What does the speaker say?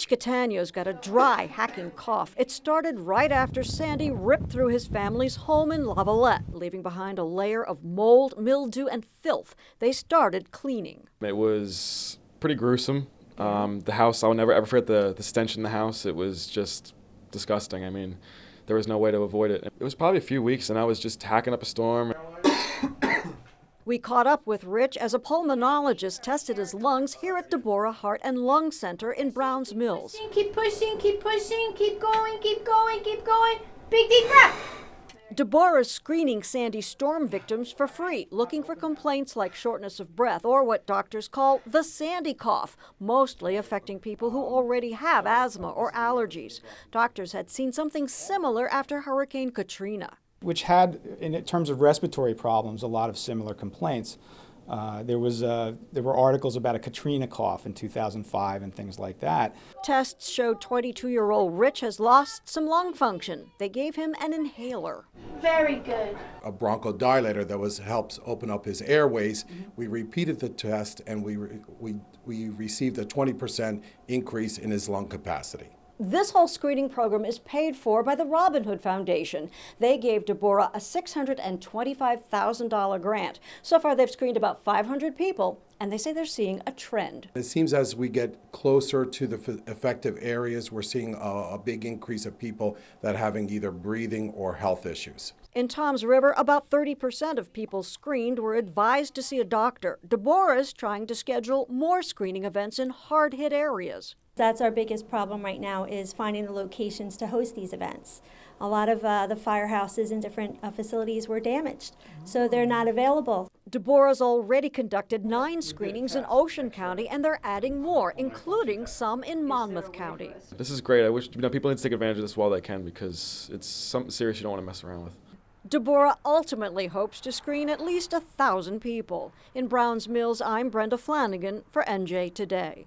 Rich Catania's got a dry, hacking cough. It started right after Sandy ripped through his family's home in Lavallette, leaving behind a layer of mold, mildew, and filth. They started cleaning. It was pretty gruesome. The house, I'll never ever forget the stench in the house. It was just disgusting. I mean, there was no way to avoid it. It was probably a few weeks, and I was just hacking up a storm. We caught up with Rich as a pulmonologist tested his lungs here at Deborah Heart and Lung Center in Browns Mills. Keep pushing, keep pushing, keep going, keep going, keep going. Big deep breath. Deborah's screening Sandy storm victims for free, looking for complaints like shortness of breath or what doctors call the Sandy cough, mostly affecting people who already have asthma or allergies. Doctors had seen something similar after Hurricane Katrina, which had, in terms of respiratory problems, a lot of similar complaints. There were articles about a Katrina cough in 2005 and things like that. Tests showed 22-year-old Rich has lost some lung function. They gave him an inhaler. Very good. A bronchodilator that helps open up his airways. We repeated the test and we received a 20% increase in his lung capacity. This whole screening program is paid for by the Robin Hood Foundation. They gave Deborah a $625,000 grant. So far, they've screened about 500 people, and they say they're seeing a trend. It seems as we get closer to the effective areas, we're seeing a big increase of people that are having either breathing or health issues. In Toms River, about 30% of people screened were advised to see a doctor. Deborah's trying to schedule more screening events in hard-hit areas. That's our biggest problem right now, is finding the locations to host these events. A lot of the firehouses in different facilities were damaged, so they're not available. Deborah's already conducted 9 screenings in Ocean County, and they're adding more, including some in Monmouth County. This is great. I wish people need to take advantage of this while they can, because it's something serious you don't want to mess around with. Deborah ultimately hopes to screen at least 1,000 people. In Browns Mills, I'm Brenda Flanagan for NJ Today.